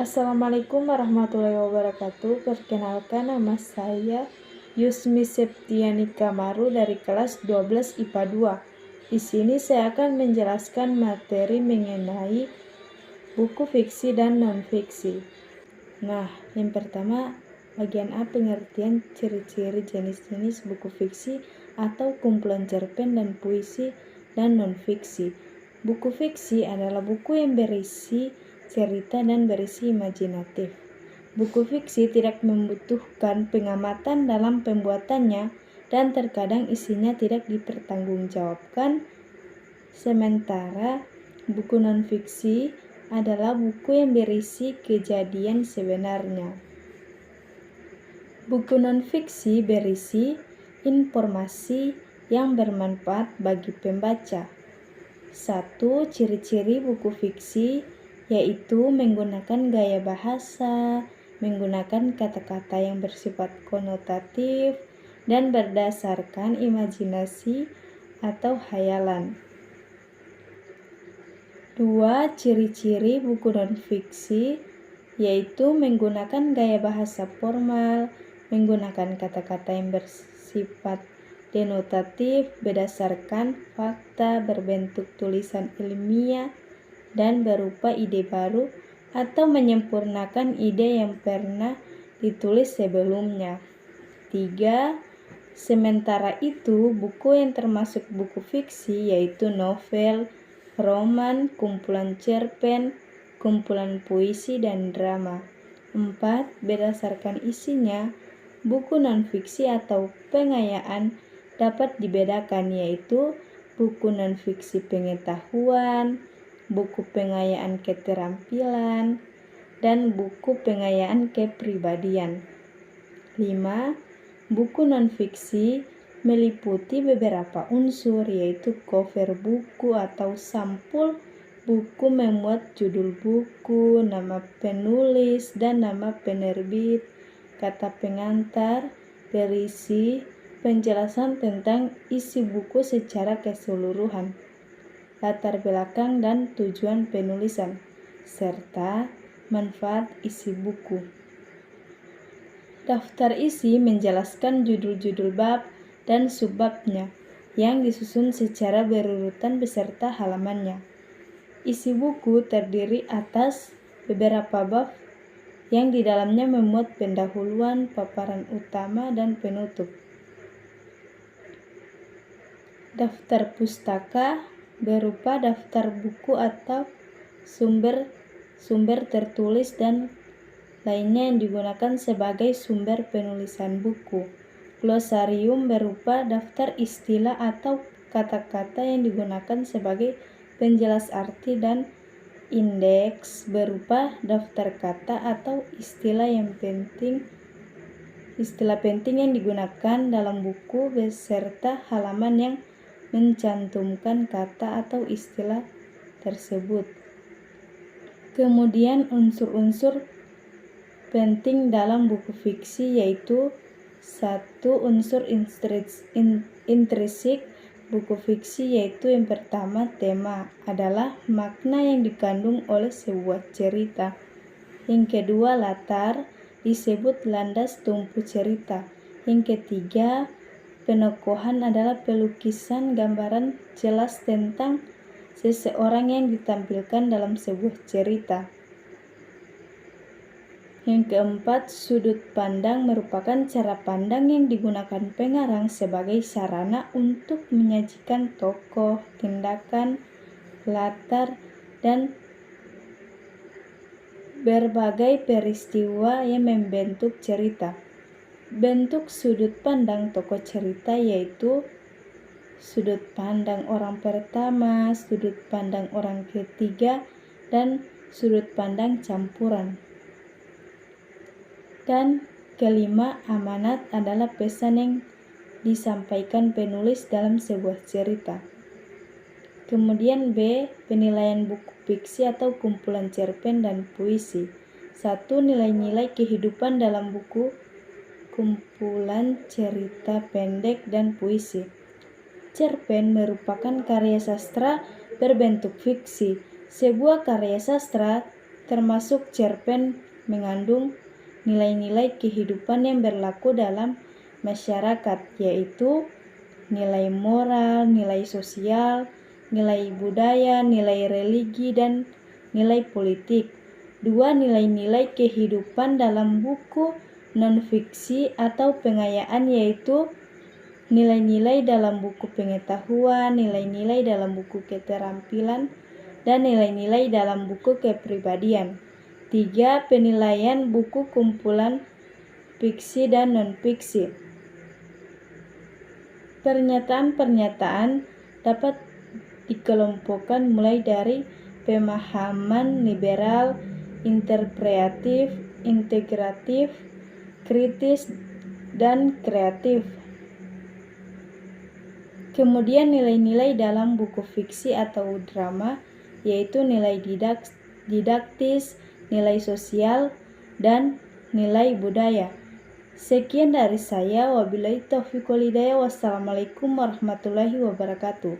Assalamualaikum warahmatullahi wabarakatuh. Perkenalkan, nama saya Yusmi Septiani Kamaru dari kelas 12 IPA 2. Di sini saya akan menjelaskan materi mengenai buku fiksi dan non-fiksi. Nah, yang pertama, bagian A, pengertian ciri-ciri jenis-jenis buku fiksi atau kumpulan cerpen dan puisi dan non-fiksi. Buku fiksi adalah buku yang berisi cerita dan berisi imajinatif. Buku fiksi tidak membutuhkan pengamatan dalam pembuatannya dan terkadang isinya tidak dipertanggungjawabkan. Sementara buku non-fiksi adalah buku yang berisi kejadian sebenarnya. Buku non-fiksi berisi informasi yang bermanfaat bagi pembaca. 1. Ciri-ciri buku fiksi yaitu menggunakan gaya bahasa, menggunakan kata-kata yang bersifat konotatif, dan berdasarkan imajinasi atau hayalan. 2. Ciri-ciri buku non-fiksi yaitu menggunakan gaya bahasa formal, menggunakan kata-kata yang bersifat denotatif berdasarkan fakta, berbentuk tulisan ilmiah, dan berupa ide baru atau menyempurnakan ide yang pernah ditulis sebelumnya. 3. Sementara itu, buku yang termasuk buku fiksi yaitu novel, roman, kumpulan cerpen, kumpulan puisi, dan drama. 4. Berdasarkan isinya, buku non-fiksi atau pengayaan dapat dibedakan yaitu buku non-fiksi pengetahuan, buku pengayaan keterampilan, dan buku pengayaan kepribadian. 5. Buku non-fiksi meliputi beberapa unsur yaitu cover buku atau sampul buku, memuat judul buku, nama penulis, dan nama penerbit, kata pengantar, berisi penjelasan tentang isi buku secara keseluruhan, latar belakang dan tujuan penulisan, serta manfaat isi buku. Daftar isi menjelaskan judul-judul bab dan subbabnya yang disusun secara berurutan beserta halamannya. Isi buku terdiri atas beberapa bab yang di dalamnya memuat pendahuluan, paparan utama, dan penutup. Daftar pustaka berupa daftar buku atau sumber tertulis dan lainnya yang digunakan sebagai sumber penulisan buku. Glosarium berupa daftar istilah atau kata-kata yang digunakan sebagai penjelas arti, dan indeks berupa daftar kata atau istilah penting yang digunakan dalam buku beserta halaman yang mencantumkan kata atau istilah tersebut. Kemudian unsur-unsur penting dalam buku fiksi yaitu 1. Unsur intrinsik buku fiksi yaitu yang pertama, tema adalah makna yang dikandung oleh sebuah cerita. Yang kedua, latar disebut landas tumpu cerita. Yang ketiga, penokohan adalah pelukisan gambaran jelas tentang seseorang yang ditampilkan dalam sebuah cerita. Yang keempat, sudut pandang merupakan cara pandang yang digunakan pengarang sebagai sarana untuk menyajikan tokoh, tindakan, latar, dan berbagai peristiwa yang membentuk cerita. Bentuk sudut pandang tokoh cerita yaitu sudut pandang orang pertama, sudut pandang orang ketiga, dan sudut pandang campuran. Dan kelima, amanat adalah pesan yang disampaikan penulis dalam sebuah cerita. Kemudian B, penilaian buku fiksi atau kumpulan cerpen dan puisi. 1. Nilai-nilai kehidupan dalam buku, kumpulan cerita pendek, dan puisi. Cerpen merupakan karya sastra berbentuk fiksi. Sebuah karya sastra termasuk cerpen mengandung nilai-nilai kehidupan yang berlaku dalam masyarakat, yaitu nilai moral, nilai sosial, nilai budaya, nilai religi, dan nilai politik. 2. Nilai-nilai kehidupan dalam buku non-fiksi atau pengayaan, yaitu nilai-nilai dalam buku pengetahuan, nilai-nilai dalam buku keterampilan, dan nilai-nilai dalam buku kepribadian. 3. Penilaian buku kumpulan fiksi dan non-fiksi. Pernyataan-pernyataan dapat dikelompokkan mulai dari pemahaman liberal, interpretatif, integratif, kritis, dan kreatif. Kemudian nilai-nilai dalam buku fiksi atau drama, yaitu nilai didaktis, nilai sosial, dan nilai budaya. Sekian dari saya. Wabillahi taufiq wal hidayah. Wassalamualaikum warahmatullahi wabarakatuh.